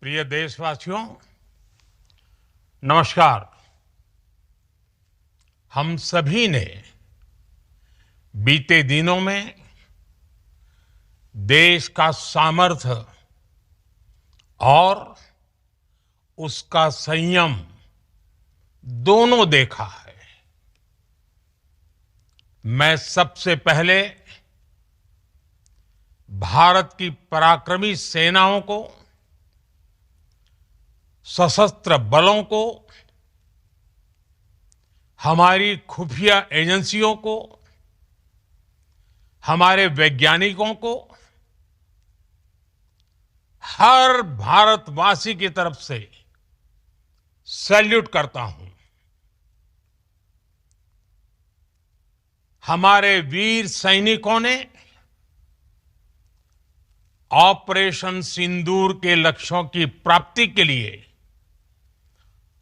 प्रिय देशवासियों, नमस्कार। हम सभी ने बीते दिनों में देश का सामर्थ्य और उसका संयम दोनों देखा है। मैं सबसे पहले भारत की पराक्रमी सेनाओं को, सशस्त्र बलों को, हमारी खुफिया एजेंसियों को, हमारे वैज्ञानिकों को, हर भारतवासी की तरफ से सैल्यूट करता हूं। हमारे वीर सैनिकों ने ऑपरेशन सिंदूर के लक्ष्यों की प्राप्ति के लिए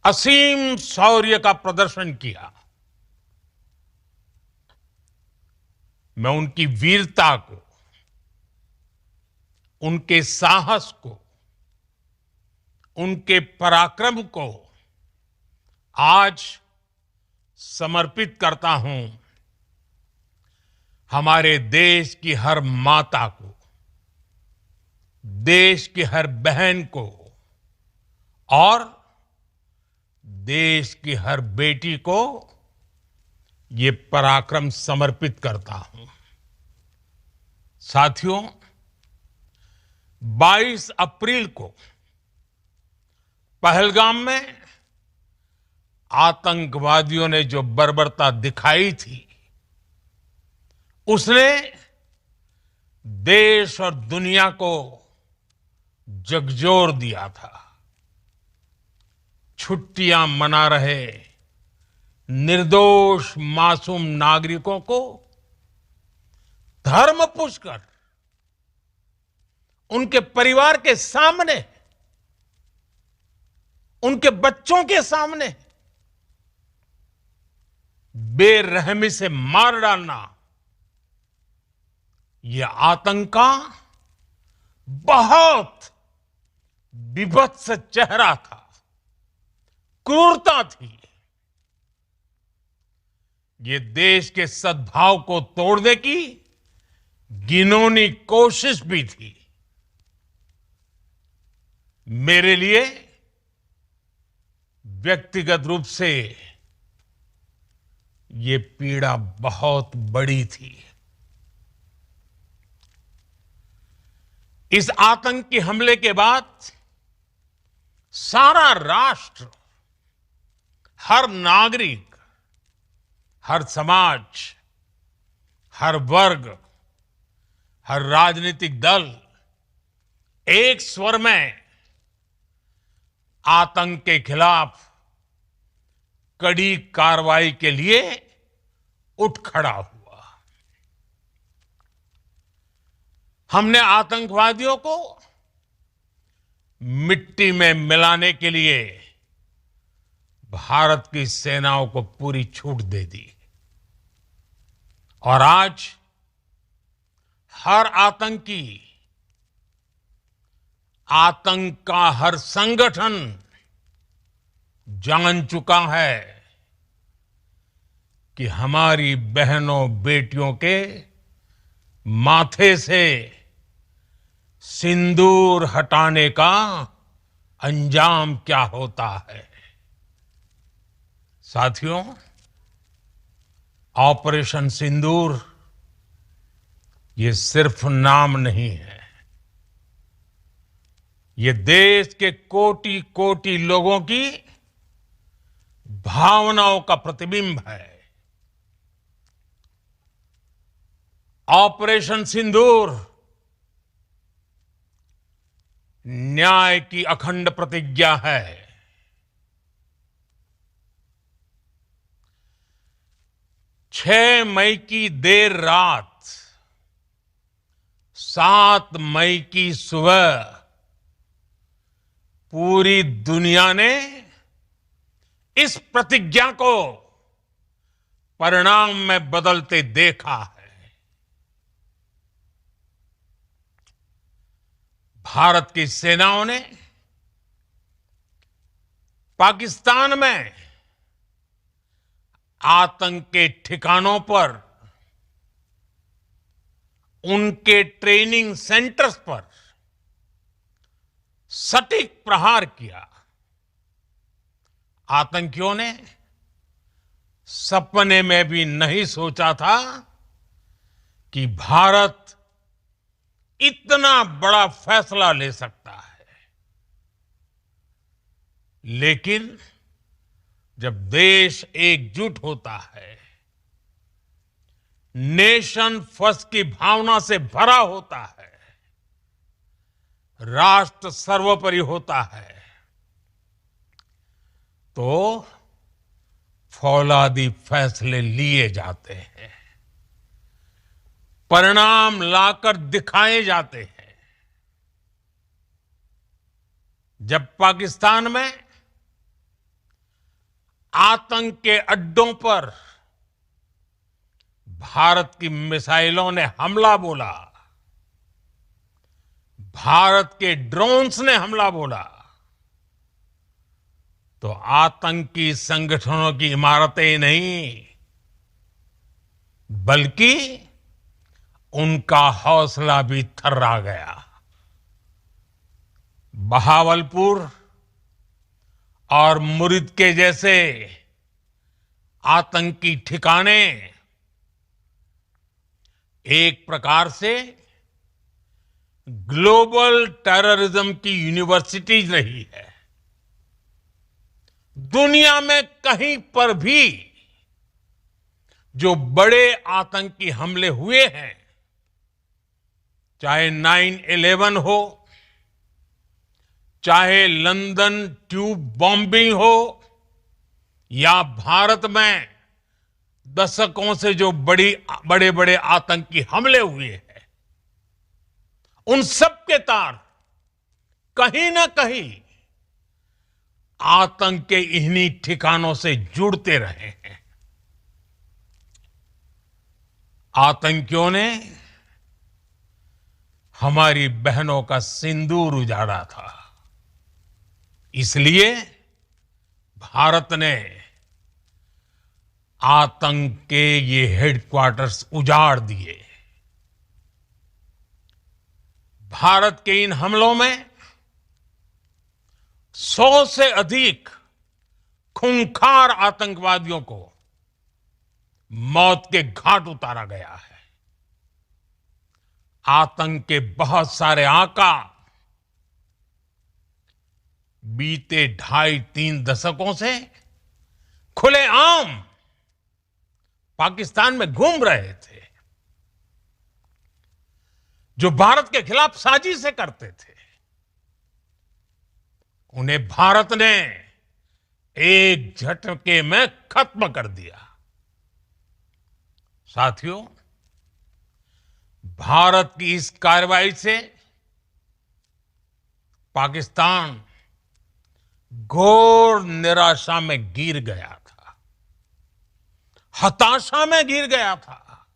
असीम शौर्य का प्रदर्शन किया। मैं उनकी वीरता को, उनके साहस को, उनके पराक्रम को आज समर्पित करता हूं हमारे देश की हर माता को, देश की हर बहन को और देश की हर बेटी को ये पराक्रम समर्पित करता हूं। साथियों, 22 अप्रैल को पहलगाम में आतंकवादियों ने जो बर्बरता दिखाई थी, उसने देश और दुनिया को झकझोर दिया था। छुट्टियां मना रहे निर्दोष मासूम नागरिकों को धर्म पूछकर उनके परिवार के सामने, उनके बच्चों के सामने बेरहमी से मार डालना, यह आतंक का बहुत विभत्स चेहरा था, क्रूरता थी। ये देश के सद्भाव को तोड़ने की घिनौनी कोशिश भी थी। मेरे लिए व्यक्तिगत रूप से ये पीड़ा बहुत बड़ी थी। इस आतंकी हमले के बाद सारा राष्ट्र, हर नागरिक, हर समाज, हर वर्ग, हर राजनीतिक दल एक स्वर में आतंक के खिलाफ कड़ी कार्रवाई के लिए उठ खड़ा हुआ। हमने आतंकवादियों को मिट्टी में मिलाने के लिए भारत की सेनाओं को पूरी छूट दे दी और आज हर आतंकी, आतंक का हर संगठन जान चुका है कि हमारी बहनों बेटियों के माथे से सिंदूर हटाने का अंजाम क्या होता है। साथियों, ऑपरेशन सिंदूर ये सिर्फ नाम नहीं है, ये देश के कोटि कोटि लोगों की भावनाओं का प्रतिबिंब है। ऑपरेशन सिंदूर न्याय की अखंड प्रतिज्ञा है। 6 मई की देर रात, 7 मई की सुबह पूरी दुनिया ने इस प्रतिज्ञा को परिणाम में बदलते देखा है। भारत की सेनाओं ने पाकिस्तान में आतंक के ठिकानों पर, उनके ट्रेनिंग सेंटर्स पर सटीक प्रहार किया। आतंकियों ने सपने में भी नहीं सोचा था कि भारत इतना बड़ा फैसला ले सकता है। लेकिन जब देश एकजुट होता है, नेशन फर्स्ट की भावना से भरा होता है, राष्ट्र सर्वोपरि होता है, तो फौलादी फैसले लिए जाते हैं, परिणाम लाकर दिखाए जाते हैं। जब पाकिस्तान में आतंक के अड्डों पर भारत की मिसाइलों ने हमला बोला, भारत के ड्रोन्स ने हमला बोला, तो आतंकी संगठनों की इमारतें नहीं, बल्कि उनका हौसला भी थर्रा गया। बहावलपुर और मुरिद के जैसे आतंकी ठिकाने एक प्रकार से ग्लोबल टेररिज्म की यूनिवर्सिटीज रही है। दुनिया में कहीं पर भी जो बड़े आतंकी हमले हुए हैं, चाहे 9/11 हो, चाहे लंदन ट्यूब बॉम्बिंग हो, या भारत में दशकों से जो बड़े बड़े आतंकी हमले हुए हैं, उन सब के तार कहीं ना कहीं आतंक के इन्हीं ठिकानों से जुड़ते रहे हैं। आतंकियों ने हमारी बहनों का सिंदूर उजाड़ा था, इसलिए भारत ने आतंक के ये हेडक्वार्टर्स उजाड़ दिए। भारत के इन हमलों में 100 से अधिक खूंखार आतंकवादियों को मौत के घाट उतारा गया है। आतंक के बहुत सारे आका बीते 2.5-3 दशकों से खुलेआम पाकिस्तान में घूम रहे थे, जो भारत के खिलाफ साजिशें करते थे। उन्हें भारत ने एक झटके में खत्म कर दिया। साथियों, भारत की इस कार्रवाई से पाकिस्तान घोर निराशा में गिर गया था, हताशा में गिर गया था,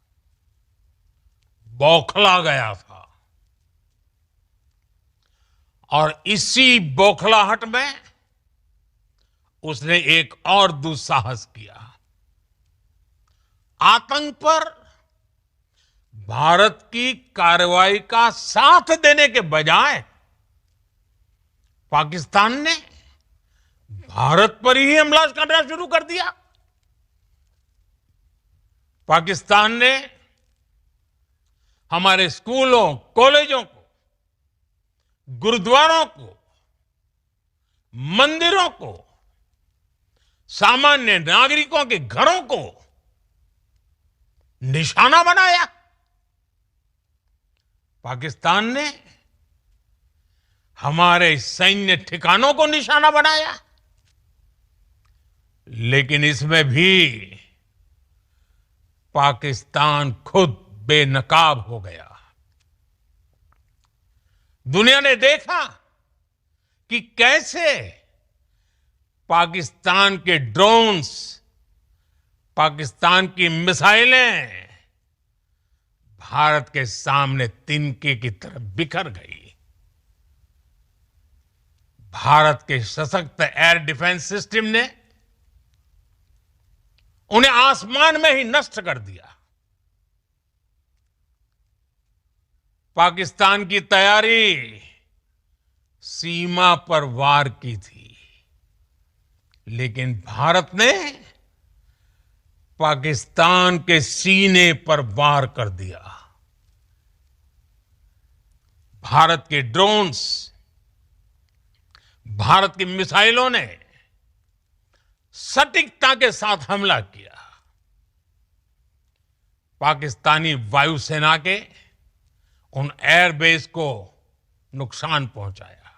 बौखला गया था। और इसी बौखलाहट में उसने एक और दुस्साहस किया। आतंक पर भारत की कार्रवाई का साथ देने के बजाय पाकिस्तान ने भारत पर ही हमला करना शुरू कर दिया। पाकिस्तान ने हमारे स्कूलों, कॉलेजों को, गुरुद्वारों को, मंदिरों को, सामान्य नागरिकों के घरों को निशाना बनाया। पाकिस्तान ने हमारे सैन्य ठिकानों को निशाना बनाया। लेकिन इसमें भी पाकिस्तान खुद बेनकाब हो गया। दुनिया ने देखा कि कैसे पाकिस्तान के ड्रोन्स, पाकिस्तान की मिसाइलें भारत के सामने तिनके की तरफ बिखर गई। भारत के सशक्त एयर डिफेंस सिस्टम ने उन्हें आसमान में ही नष्ट कर दिया। पाकिस्तान की तैयारी सीमा पर वार की थी, लेकिन भारत ने पाकिस्तान के सीने पर वार कर दिया। भारत के ड्रोन्स, भारत की मिसाइलों ने सटीकता के साथ हमला किया। पाकिस्तानी वायुसेना के उन एयरबेस को नुकसान पहुंचाया,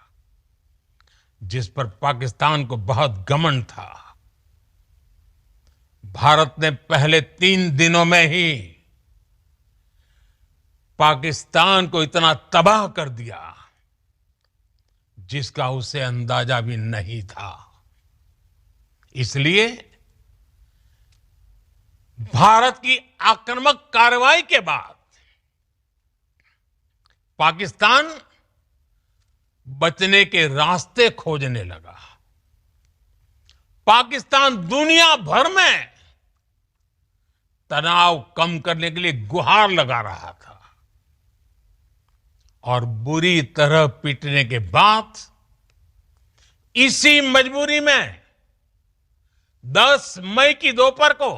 जिस पर पाकिस्तान को बहुत घमंड था। भारत ने पहले 3 दिनों में ही पाकिस्तान को इतना तबाह कर दिया जिसका उसे अंदाजा भी नहीं था। इसलिए भारत की आक्रामक कार्रवाई के बाद पाकिस्तान बचने के रास्ते खोजने लगा। पाकिस्तान दुनिया भर में तनाव कम करने के लिए गुहार लगा रहा था और बुरी तरह पीटने के बाद इसी मजबूरी में 10 मई की दोपहर को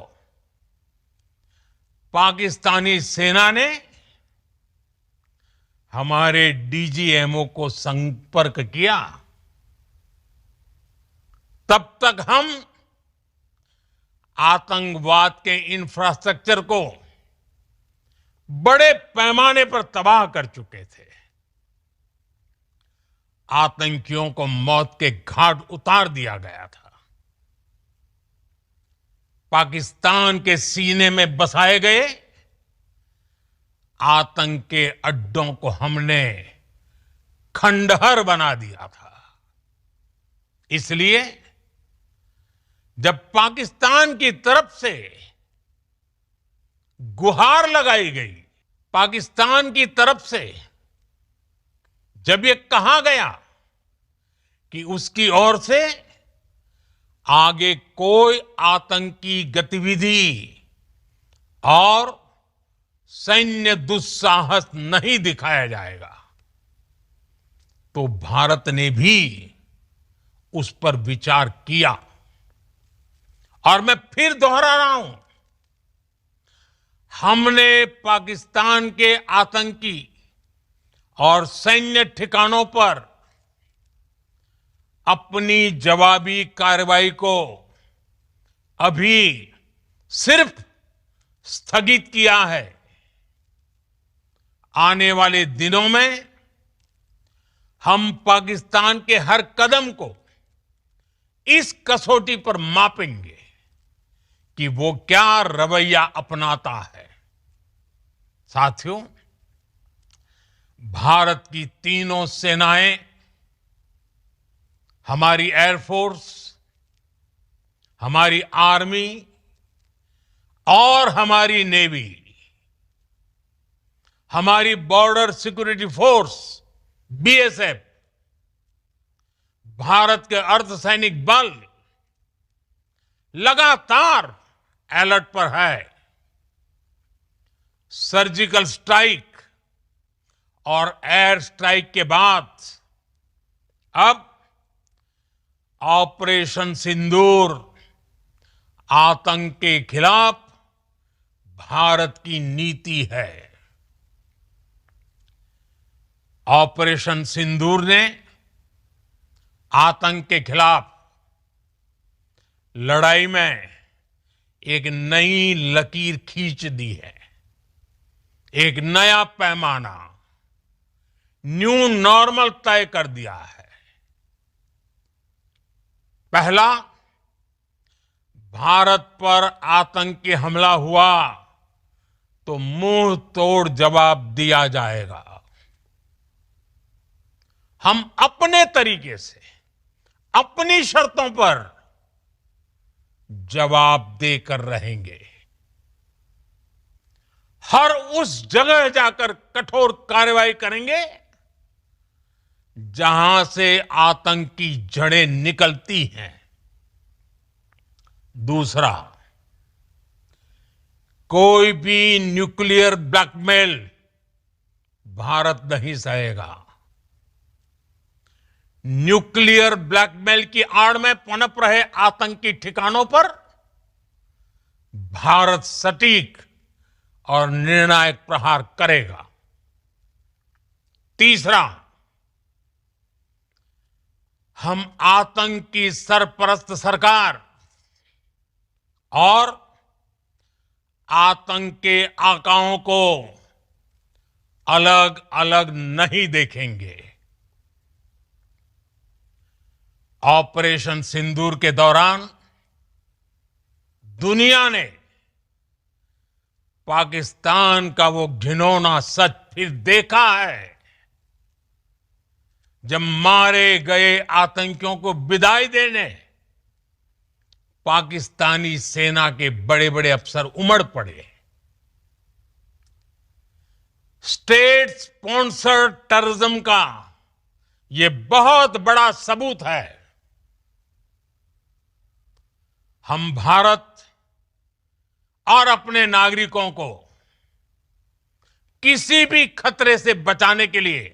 पाकिस्तानी सेना ने हमारे डीजीएमओ को संपर्क किया। तब तक हम आतंकवाद के इंफ्रास्ट्रक्चर को बड़े पैमाने पर तबाह कर चुके थे। आतंकियों को मौत के घाट उतार दिया गया था। पाकिस्तान के सीने में बसाए गए आतंक के अड्डों को हमने खंडहर बना दिया था। इसलिए जब पाकिस्तान की तरफ से गुहार लगाई गई, पाकिस्तान की तरफ से जब ये कहा गया कि उसकी ओर से आगे कोई आतंकी गतिविधि और सैन्य दुस्साहस नहीं दिखाया जाएगा, तो भारत ने भी उस पर विचार किया। और मैं फिर दोहरा रहा हूं, हमने पाकिस्तान के आतंकी और सैन्य ठिकानों पर अपनी जवाबी कार्रवाई को अभी सिर्फ स्थगित किया है। आने वाले दिनों में हम पाकिस्तान के हर कदम को इस कसौटी पर मापेंगे कि वो क्या रवैया अपनाता है। साथियों, भारत की तीनों सेनाएं, हमारी एयरफोर्स, हमारी आर्मी और हमारी नेवी, हमारी border security force BSF, Bharat के अर्धसैनिक बल लगातार अलर्ट पर है। सर्जिकल स्ट्राइक और एयर स्ट्राइक के बाद अब ऑपरेशन सिंदूर आतंक के खिलाफ भारत की नीति है। ऑपरेशन सिंदूर ने आतंक के खिलाफ लड़ाई में एक नई लकीर खींच दी है। एक नया पैमाना, न्यू नॉर्मल तय कर दिया है। पहला, भारत पर आतंकी हमला हुआ तो मुंह तोड़ जवाब दिया जाएगा। हम अपने तरीके से, अपनी शर्तों पर जवाब देकर रहेंगे। हर उस जगह जाकर कठोर कार्रवाई करेंगे जहां से आतंक की जड़ें निकलती हैं। दूसरा, कोई भी न्यूक्लियर ब्लैकमेल भारत नहीं सहेगा। न्यूक्लियर ब्लैकमेल की आड़ में पनप रहे आतंकी ठिकानों पर भारत सटीक और निर्णायक प्रहार करेगा। तीसरा, हम आतंक की सरपरस्त सरकार और आतंक के आकाओं को अलग अलग नहीं देखेंगे। ऑपरेशन सिंदूर के दौरान दुनिया ने पाकिस्तान का वो घिनौना सच फिर देखा है, जब मारे गए आतंकियों को विदाई देने पाकिस्तानी सेना के बड़े बड़े अफसर उमड़ पड़े। स्टेट स्पॉन्सर्ड टेररिज्म का ये बहुत बड़ा सबूत है। हम भारत और अपने नागरिकों को किसी भी खतरे से बचाने के लिए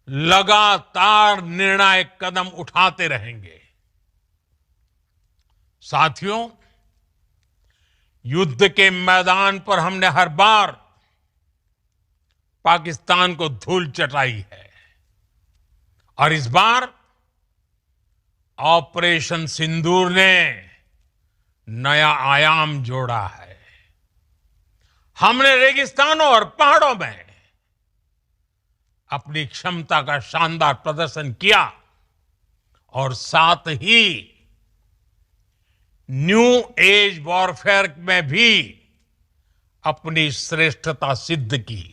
लगातार निर्णायक कदम उठाते रहेंगे। साथियों, युद्ध के मैदान पर हमने हर बार पाकिस्तान को धूल चटाई है और इस बार ऑपरेशन सिंदूर ने नया आयाम जोड़ा है। हमने रेगिस्तानों और पहाड़ों में अपनी क्षमता का शानदार प्रदर्शन किया और साथ ही न्यू एज वॉरफेयर में भी अपनी श्रेष्ठता सिद्ध की।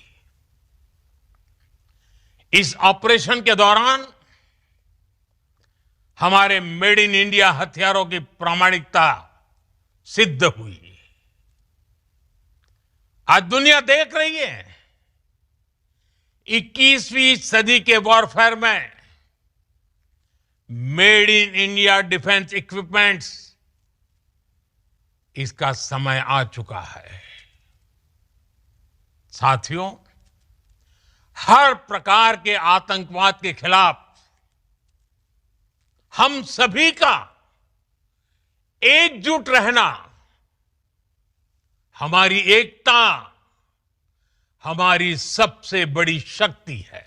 इस ऑपरेशन के दौरान हमारे मेड इन इंडिया हथियारों की प्रामाणिकता सिद्ध हुई। आज दुनिया देख रही है 21वीं सदी के वॉरफेयर में made in India defence equipments, इसका समय आ चुका है। साथियों, हर प्रकार के आतंकवाद के खिलाफ हम सभी का एकजुट रहना, हमारी एकता हमारी सबसे बड़ी शक्ति है।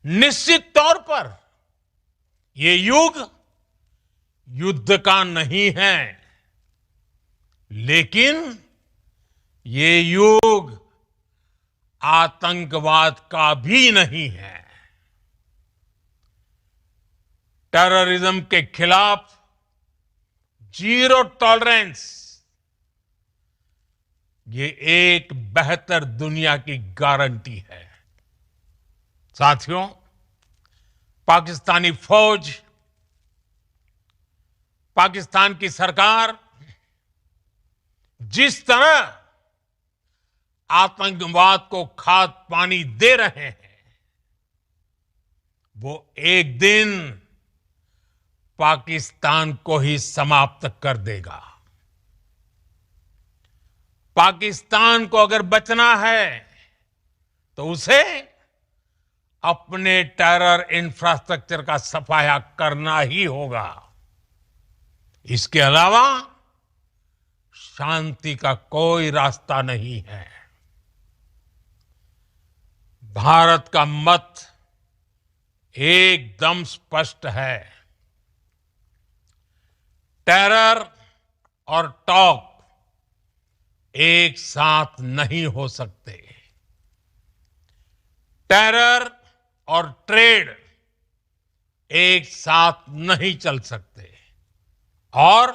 निश्चित तौर पर ये युग युद्ध का नहीं है, लेकिन ये युग आतंकवाद का भी नहीं है। टेररिज्म के खिलाफ जीरो टॉलरेंस, ये एक बेहतर दुनिया की गारंटी है। साथियों, पाकिस्तानी फौज, पाकिस्तान की सरकार जिस तरह आतंकवाद को खाद पानी दे रहे हैं, वो एक दिन पाकिस्तान को ही समाप्त कर देगा। पाकिस्तान को अगर बचना है तो उसे अपने टेरर इंफ्रास्ट्रक्चर का सफाया करना ही होगा। इसके अलावा शांति का कोई रास्ता नहीं है। भारत का मत एकदम स्पष्ट है। टेरर और टॉक एक साथ नहीं हो सकते। टेरर और ट्रेड एक साथ नहीं चल सकते और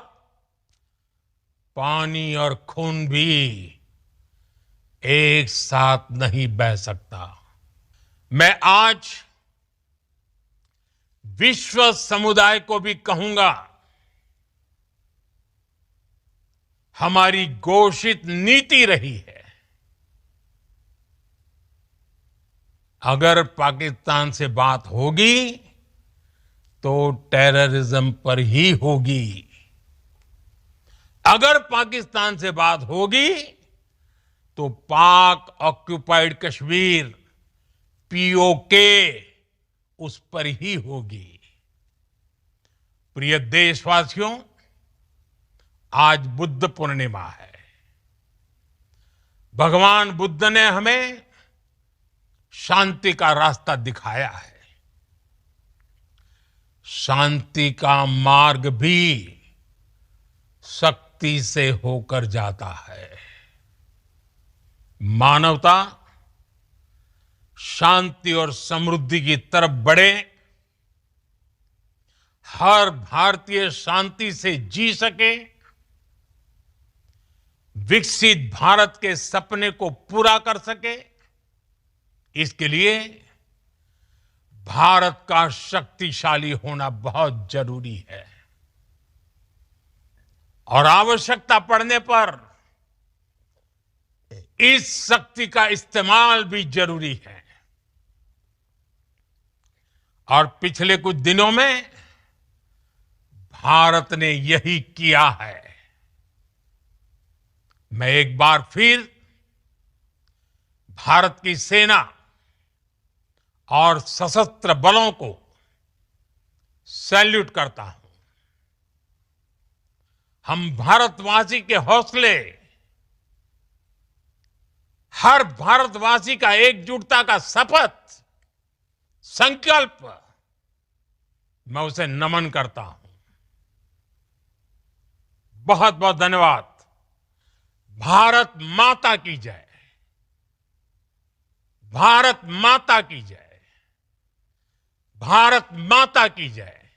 पानी और खून भी एक साथ नहीं बह सकता। मैं आज विश्व समुदाय को भी कहूंगा, हमारी घोषित नीति रही है अगर पाकिस्तान से बात होगी तो टेररिज्म पर ही होगी। अगर पाकिस्तान से बात होगी तो पाक ऑक्युपाइड कश्मीर पीओके उस पर ही होगी। प्रिय देशवासियों, आज बुद्ध पूर्णिमा है। भगवान बुद्ध ने हमें शांति का रास्ता दिखाया है। शांति का मार्ग भी शक्ति से होकर जाता है। मानवता शांति और समृद्धि की तरफ बढ़े, हर भारतीय शांति से जी सके, विकसित भारत के सपने को पूरा कर सके, इसके लिए भारत का शक्तिशाली होना बहुत जरूरी है। और आवश्यकता पड़ने पर इस शक्ति का इस्तेमाल भी जरूरी है। और पिछले कुछ दिनों में भारत ने यही किया है। मैं एक बार फिर भारत की सेना और सशस्त्र बलों को सैल्यूट करता हूं। हम भारतवासी के हौसले, हर भारतवासी का एकजुटता का शपथ, संकल्प, मैं उसे नमन करता हूं। बहुत बहुत धन्यवाद। भारत माता की जय। भारत माता की जय। भारत माता की जय।